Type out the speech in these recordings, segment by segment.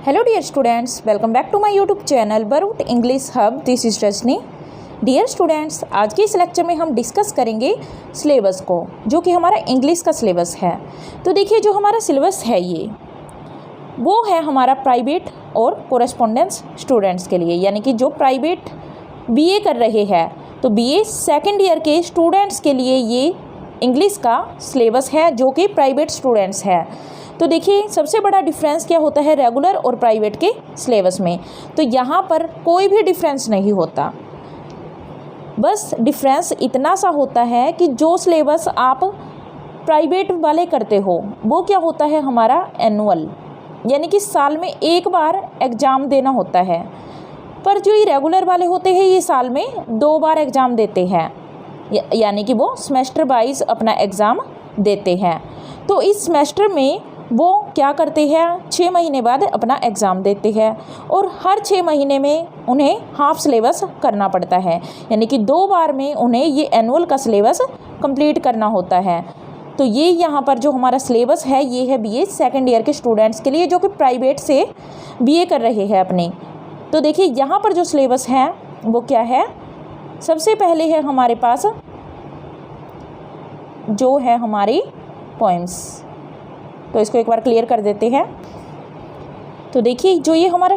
Hello dear students, welcome back to my YouTube channel बरूट English hub. This is Rajni. Dear students, आज के इस lecture में हम डिस्कस करेंगे सिलेबस को, जो कि हमारा इंग्लिश का सिलेबस है। तो देखिए, जो हमारा सिलेबस है वो है हमारा प्राइवेट और कोरेस्पोंडेंस स्टूडेंट्स के लिए, यानी कि जो प्राइवेट बीए कर रहे हैं, तो बीए सेकेंड ईयर के स्टूडेंट्स के लिए ये इंग्लिश का सिलेबस है, जो कि प्राइवेट स्टूडेंट्स है। तो देखिए, सबसे बड़ा डिफरेंस क्या होता है रेगुलर और प्राइवेट के सिलेबस में। तो यहाँ पर कोई भी डिफरेंस नहीं होता, बस डिफरेंस इतना सा होता है कि जो सिलेबस आप प्राइवेट वाले करते हो वो क्या होता है हमारा एनुअल, यानी कि साल में एक बार एग्ज़ाम देना होता है। पर जो ये रेगुलर वाले होते हैं ये साल में 2 बार एग्ज़ाम देते हैं, यानी कि वो सेमेस्टर वाइज अपना एग्ज़ाम देते हैं। तो इस सेमेस्टर में वो क्या करते हैं, 6 महीने बाद अपना एग्ज़ाम देते हैं और हर 6 महीने में उन्हें हाफ सिलेबस करना पड़ता है, यानी कि 2 बार में उन्हें ये एनुअल का सिलेबस कंप्लीट करना होता है। तो ये यहाँ पर जो हमारा सिलेबस है ये है बीए सेकेंड ईयर के स्टूडेंट्स के लिए, जो कि प्राइवेट से बीए कर रहे हैं अपने। तो देखिए, यहाँ पर जो सिलेबस है वो क्या है। सबसे पहले है हमारे पास जो है हमारी पोएम्स, तो इसको एक बार क्लियर कर देते हैं। तो देखिए, जो ये हमारा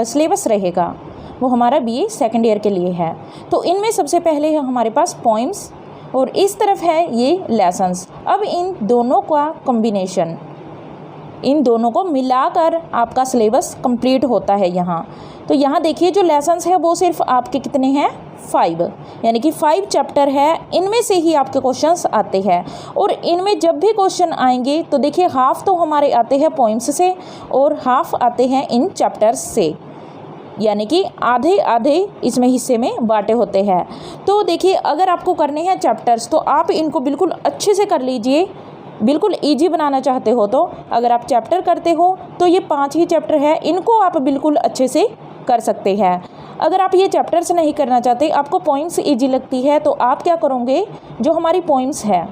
सिलेबस रहेगा वो हमारा बीए सेकेंड ईयर के लिए है। तो इनमें सबसे पहले है हमारे पास पोएम्स और इस तरफ है ये लेसन्स। अब इन दोनों का कॉम्बिनेशन, इन दोनों को मिलाकर आपका सिलेबस कंप्लीट होता है यहाँ। तो यहाँ देखिए, जो लेसन्स है वो सिर्फ आपके कितने हैं 5, यानी कि 5 चैप्टर है, इनमें से ही आपके क्वेश्चंस आते हैं। और इनमें जब भी क्वेश्चन आएंगे तो देखिए, हाफ तो हमारे आते हैं पोइम्स से और हाफ आते हैं इन चैप्टर्स से, यानी कि आधे आधे इसमें हिस्से में बांटे होते हैं। तो देखिए, अगर आपको करने हैं चैप्टर्स तो आप इनको बिल्कुल अच्छे से कर लीजिए। बिल्कुल इजी बनाना चाहते हो तो अगर आप चैप्टर करते हो तो ये 5 ही चैप्टर है, इनको आप बिल्कुल अच्छे से कर सकते हैं। अगर आप ये चैप्टर्स नहीं करना चाहते, आपको पोइम्स इजी लगती है, तो आप क्या करोगे, जो हमारी पोइम्स है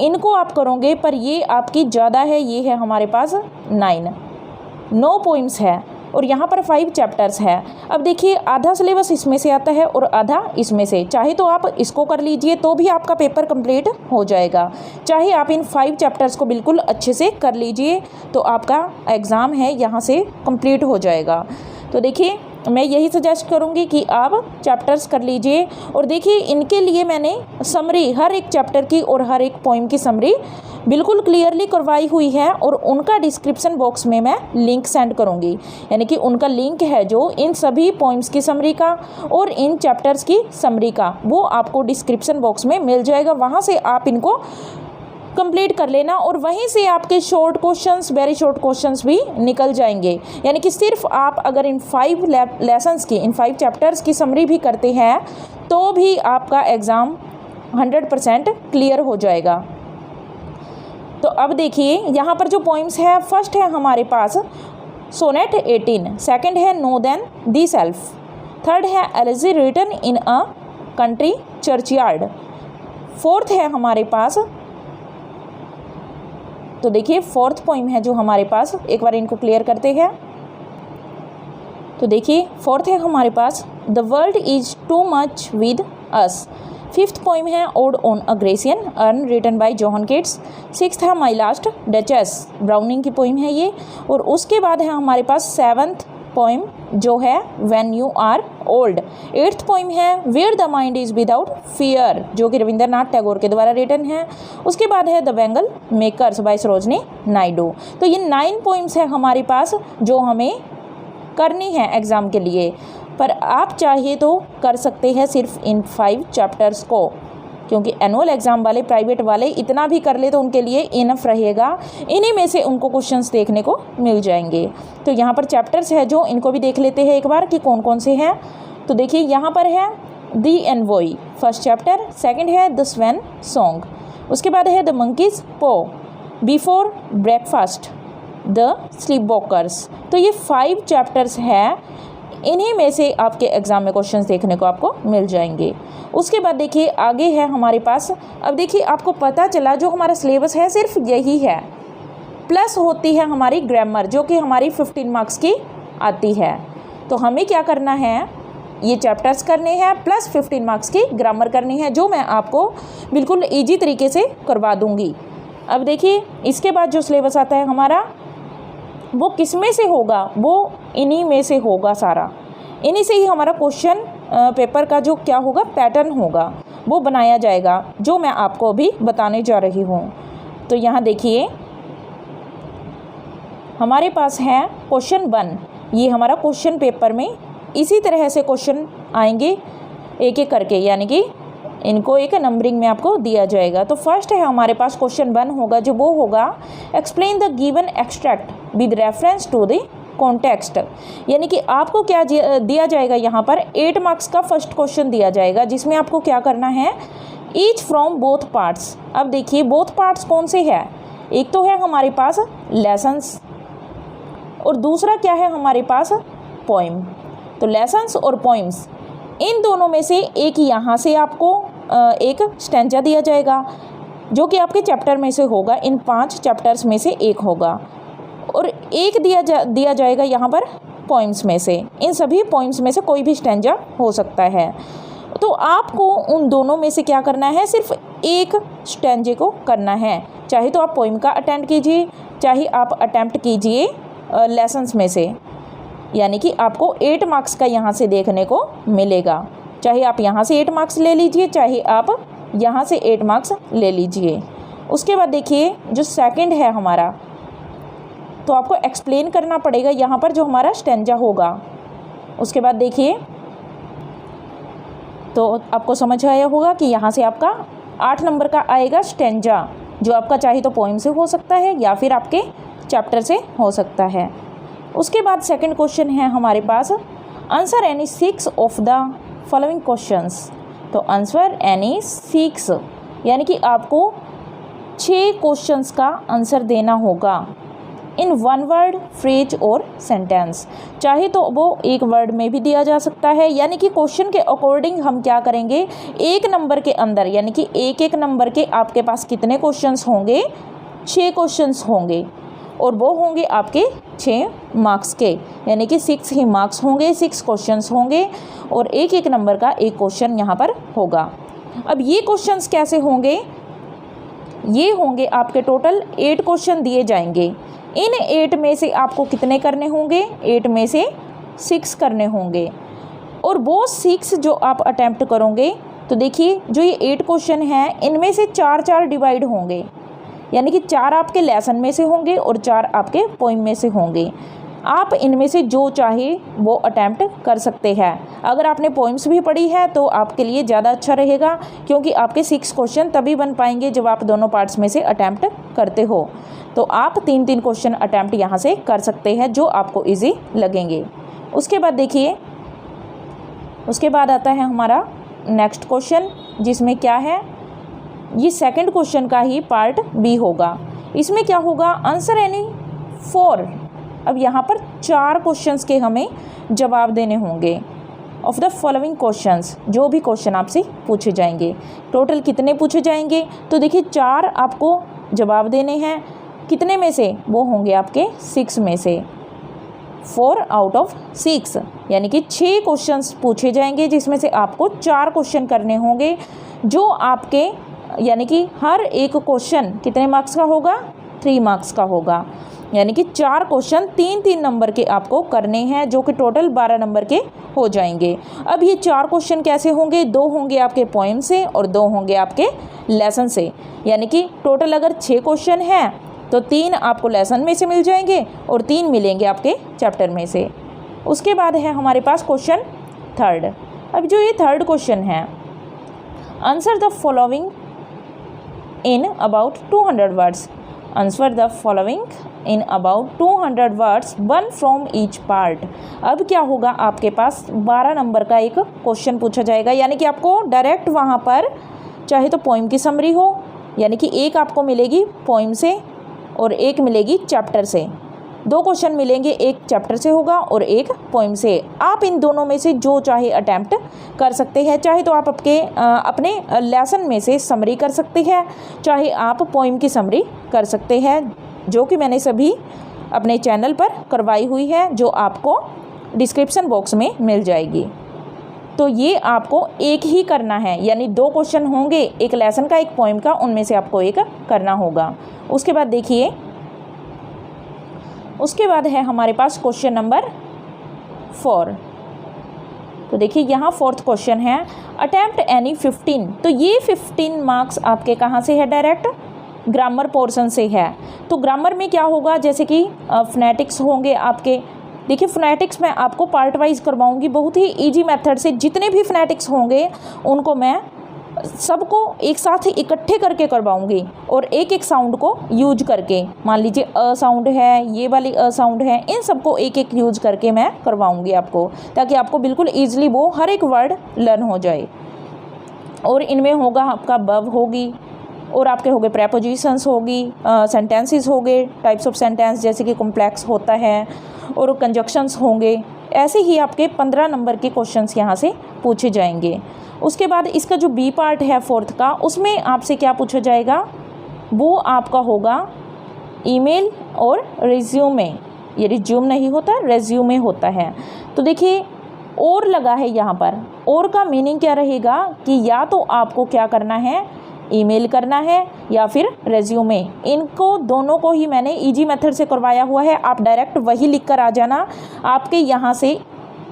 इनको आप करोगे, पर ये आपकी ज़्यादा है। ये है हमारे पास 9 पोइम्स है और यहाँ पर 5 चैप्टर्स है। अब देखिए, आधा सिलेबस इसमें से आता है और आधा इसमें से। चाहे तो आप इसको कर लीजिए तो भी आपका पेपर कंप्लीट हो जाएगा, चाहे आप इन 5 चैप्टर्स को बिल्कुल अच्छे से कर लीजिए तो आपका एग्ज़ाम है यहाँ से कंप्लीट हो जाएगा। तो देखिए, मैं यही सजेस्ट करूँगी कि आप चैप्टर्स कर लीजिए। और देखिए, इनके लिए मैंने समरी हर एक चैप्टर की और हर एक पोइम की समरी बिल्कुल क्लियरली करवाई हुई है और उनका डिस्क्रिप्शन बॉक्स में मैं लिंक सेंड करूँगी, यानी कि उनका लिंक है जो इन सभी पोइम्स की समरी का और इन चैप्टर्स की समरी का, वो आपको डिस्क्रिप्शन बॉक्स में मिल जाएगा। वहाँ से आप इनको कंप्लीट कर लेना और वहीं से आपके short questions, very short questions भी निकल जाएंगे। यानी कि सिर्फ आप अगर इन 5 लेसन्स की, इन 5 चैप्टर्स की समरी भी करते हैं तो भी आपका एग्ज़ाम 100% क्लियर हो जाएगा। तो अब देखिए, यहाँ पर जो पोइम्स है, फर्स्ट है हमारे पास सोनेट 18, सेकंड है know then the self, third है elegy written in a country churchyard, fourth है हमारे पास, तो देखिए 4th पोइम है जो हमारे पास, एक बार इनको क्लियर करते हैं। तो देखिए, 4th है हमारे पास the world is too much with us, 5th poem है ode on a Grecian urn written by John Keats, 6th है माई लास्ट डचेस, ब्राउनिंग की पोइम है ये। और उसके बाद है हमारे पास 7th पोइम जो है when you are old, 8th poem है where the mind is without fear, जो कि रविंद्रनाथ टैगोर के द्वारा रिटन है। उसके बाद है the bangle makers by Sarojini Naidu. तो ये 9 पोइम्स है हमारे पास जो हमें करनी है एग्ज़ाम के लिए, पर आप चाहिए तो कर सकते हैं सिर्फ इन 5 चैप्टर्स को, क्योंकि एनुअल एग्ज़ाम वाले, प्राइवेट वाले इतना भी कर ले तो उनके लिए इनफ रहेगा। इन्हीं में से उनको क्वेश्चंस देखने को मिल जाएंगे। तो यहाँ पर चैप्टर्स है जो, इनको भी देख लेते हैं एक बार कि कौन कौन से हैं। तो देखिए, यहाँ पर है दी एनवॉय, फर्स्ट चैप्टर, सेकंड है द स्वेन सॉन्ग, उसके बाद है द मंकीज पो, before breakfast, the sleep walkers. तो ये 5 चैप्टर्स हैं, इन्हीं में से आपके एग्ज़ाम में क्वेश्चंस देखने को आपको मिल जाएंगे। उसके बाद देखिए, आगे है हमारे पास, अब देखिए आपको पता चला जो हमारा सिलेबस है सिर्फ यही है, प्लस होती है हमारी ग्रामर, जो कि हमारी 15 मार्क्स की आती है। तो हमें क्या करना है, ये चैप्टर्स करने हैं प्लस 15 मार्क्स की ग्रामर करनी है, जो मैं आपको बिल्कुल ईजी तरीके से करवा दूँगी। अब देखिए इसके बाद जो सिलेबस आता है हमारा, वो किस में से होगा, वो इन्हीं में से होगा सारा। इन्हीं से ही हमारा क्वेश्चन पेपर का जो क्या होगा, पैटर्न होगा, वो बनाया जाएगा, जो मैं आपको अभी बताने जा रही हूँ। तो यहाँ देखिए हमारे पास है क्वेश्चन 1। ये हमारा क्वेश्चन पेपर में इसी तरह से क्वेश्चन आएंगे एक एक करके, यानी कि इनको एक नंबरिंग में आपको दिया जाएगा। तो फर्स्ट है हमारे पास क्वेश्चन 1 होगा, जो वो होगा explain the given extract with reference to the context. यानी कि आपको क्या दिया जाएगा, यहाँ पर 8 मार्क्स का फर्स्ट क्वेश्चन दिया जाएगा, जिसमें आपको क्या करना है, ईच फ्रॉम बोथ पार्ट्स। अब देखिए बोथ पार्ट्स कौन से है, एक तो है हमारे पास लेसन्स और दूसरा क्या है हमारे पास पोइम। तो लेसन्स और पोइम्स, इन दोनों में से एक यहाँ से आपको एक स्टैंजा दिया जाएगा, जो कि आपके चैप्टर में से होगा, इन 5 चैप्टर्स में से एक होगा, और एक दिया जाएगा यहाँ पर पोइम्स में से। इन सभी पोइम्स में से कोई भी स्टैंजा हो सकता है। तो आपको उन दोनों में से क्या करना है, सिर्फ एक स्टैंजे को करना है। चाहे तो आप पोइम का अटेम्प्ट कीजिए, चाहे आप अटेम्प्ट कीजिए लेसन्स में से, यानी कि आपको 8 मार्क्स का यहाँ से देखने को मिलेगा। चाहे आप यहाँ से 8 मार्क्स ले लीजिए, चाहे आप यहाँ से 8 मार्क्स ले लीजिए। उसके बाद देखिए जो सेकंड है हमारा, तो आपको एक्सप्लेन करना पड़ेगा यहाँ पर जो हमारा स्टैंजा होगा। उसके बाद देखिए तो आपको समझ आया होगा कि यहाँ से आपका 8 नंबर का आएगा स्टैंजा, जो आपका चाहे तो पोइम से हो सकता है या फिर आपके चैप्टर से हो सकता है। उसके बाद सेकंड क्वेश्चन है हमारे पास, answer any 6 of the following questions. तो आंसर एनी 6, यानी कि आपको 6 क्वेश्चंस का आंसर देना होगा इन 1 वर्ड, फ्रेज और सेंटेंस। चाहे तो वो एक वर्ड में भी दिया जा सकता है, यानी कि क्वेश्चन के अकॉर्डिंग हम क्या करेंगे, एक नंबर के अंदर, यानी कि एक नंबर के आपके पास कितने क्वेश्चंस होंगे, 6 क्वेश्चंस होंगे, और वो होंगे आपके 6 मार्क्स के, यानी कि 6 ही मार्क्स होंगे, 6 क्वेश्चंस होंगे, और एक नंबर का एक क्वेश्चन यहाँ पर होगा। अब ये क्वेश्चंस कैसे होंगे, ये होंगे आपके टोटल 8 क्वेश्चन दिए जाएंगे। इन 8 में से आपको कितने करने होंगे, 8 में से 6 करने होंगे, और वो 6 जो आप अटैम्प्ट करोगे, तो देखिए जो ये 8 क्वेश्चन हैं, इनमें से 4 डिवाइड होंगे, यानी कि 4 आपके लेसन में से होंगे और 4 आपके पोइम में से होंगे। आप इनमें से जो चाहे वो अटैम्प्ट कर सकते हैं। अगर आपने पोइम्स भी पढ़ी है तो आपके लिए ज़्यादा अच्छा रहेगा, क्योंकि आपके 6 क्वेश्चन तभी बन पाएंगे जब आप दोनों पार्ट्स में से अटैम्प्ट करते हो। तो आप 3-3 क्वेश्चन अटैम्प्ट यहाँ से कर सकते हैं, जो आपको ईजी लगेंगे। उसके बाद देखिए, उसके बाद आता है हमारा नेक्स्ट क्वेश्चन, जिसमें क्या है, ये सेकंड क्वेश्चन का ही पार्ट बी होगा। इसमें क्या होगा, आंसर एनी 4। अब यहाँ पर 4 क्वेश्चंस के हमें जवाब देने होंगे ऑफ द फॉलोइंग क्वेश्चंस, जो भी क्वेश्चन आपसे पूछे जाएंगे। टोटल कितने पूछे जाएंगे, तो देखिए 4 आपको जवाब देने हैं। कितने में से, वो होंगे आपके 6 में से, 4 आउट ऑफ 6, यानी कि 6 क्वेश्चंस पूछे जाएंगे, जिसमें से आपको 4 क्वेश्चन करने होंगे, जो आपके, यानी कि हर एक क्वेश्चन कितने मार्क्स का होगा, 3 मार्क्स का होगा, यानी कि 4 क्वेश्चन 3-3 नंबर के आपको करने हैं, जो कि टोटल 12 नंबर के हो जाएंगे। अब ये 4 क्वेश्चन कैसे होंगे, 2 होंगे आपके पोइम से और 2 होंगे आपके लेसन से, यानी कि टोटल अगर 6 क्वेश्चन हैं तो 3 आपको लेसन में से मिल जाएंगे और 3 मिलेंगे आपके चैप्टर में से। उसके बाद है हमारे पास क्वेश्चन थर्ड। अब जो ये थर्ड क्वेश्चन है, answer the following in about 200 words. Answer the following in about 200 words, 1 from each part. अब क्या होगा, आपके पास 12 नंबर का एक क्वेश्चन पूछा जाएगा, यानी कि आपको डायरेक्ट वहाँ पर चाहे तो पोइम की समरी हो, यानी कि एक आपको मिलेगी पोइम से और एक मिलेगी चैप्टर से। 2 क्वेश्चन मिलेंगे, एक चैप्टर से होगा और एक पोइम से। आप इन दोनों में से जो चाहे अटैम्प्ट कर सकते हैं। चाहे तो आप अपने लेसन में से समरी कर सकते हैं, चाहे आप पोइम की समरी कर सकते हैं, जो कि मैंने सभी अपने चैनल पर करवाई हुई है, जो आपको डिस्क्रिप्शन बॉक्स में मिल जाएगी। तो ये आपको एक ही करना है, यानी 2 क्वेश्चन होंगे, एक लेसन का एक पोएम का, उनमें से आपको एक करना होगा। उसके बाद देखिए, उसके बाद है हमारे पास क्वेश्चन नंबर 4। तो देखिए यहाँ 4th क्वेश्चन है, अटेम्प्ट एनी 15। तो ये 15 मार्क्स आपके कहाँ से है? डायरेक्ट ग्रामर पोर्शन से है। तो ग्रामर में क्या होगा, जैसे कि फोनेटिक्स होंगे आपके। देखिए फोनेटिक्स मैं आपको पार्ट वाइज करवाऊंगी, बहुत ही इजी मेथड से। जितने भी फोनेटिक्स होंगे उनको मैं सबको एक साथ इकट्ठे करके करवाऊंगी, और एक एक साउंड को यूज करके, मान लीजिए अ साउंड है, ये वाली अ साउंड है, इन सबको एक एक यूज करके मैं करवाऊंगी आपको, ताकि आपको बिल्कुल ईजिली वो हर एक वर्ड लर्न हो जाए। और इनमें होगा आपका बव होगी, और आपके हो गए प्रेपोजिशंस होगी, सेंटेंसेस हो गए, टाइप्स ऑफ सेंटेंस जैसे कि कॉम्प्लेक्स होता है, और कंजक्शंस होंगे। ऐसे ही आपके 15 नंबर के क्वेश्चंस यहाँ से पूछे जाएंगे। उसके बाद इसका जो बी पार्ट है 4th का, उसमें आपसे क्या पूछा जाएगा? वो आपका होगा ईमेल और रिज्यूमे। ये रिज्यूम नहीं होता, रेज्यूमे होता है। तो देखिए और लगा है यहाँ पर, और का मीनिंग क्या रहेगा कि या तो आपको क्या करना है, ईमेल करना है या फिर रेज्यूमे। इनको दोनों को ही मैंने इजी मेथड से करवाया हुआ है, आप डायरेक्ट वही लिख कर आ जाना। आपके यहाँ से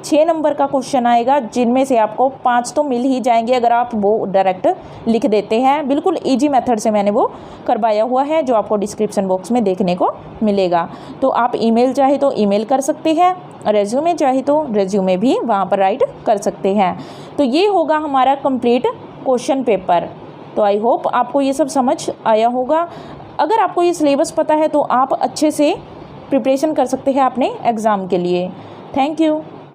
6 नंबर का क्वेश्चन आएगा, जिनमें से आपको 5 तो मिल ही जाएंगे अगर आप वो डायरेक्ट लिख देते हैं। बिल्कुल इजी मेथड से मैंने वो करवाया हुआ है, जो आपको डिस्क्रिप्शन बॉक्स में देखने को मिलेगा। तो आप ईमेल चाहे तो ईमेल कर सकते हैं, रेज्यूमे चाहे तो रेज्यूमे भी वहाँ पर राइट कर सकते हैं। तो ये होगा हमारा कंप्लीट क्वेश्चन पेपर। तो आई होप आपको ये सब समझ आया होगा। अगर आपको ये सिलेबस पता है तो आप अच्छे से प्रिपरेशन कर सकते हैं अपने एग्ज़ाम के लिए। Thank you.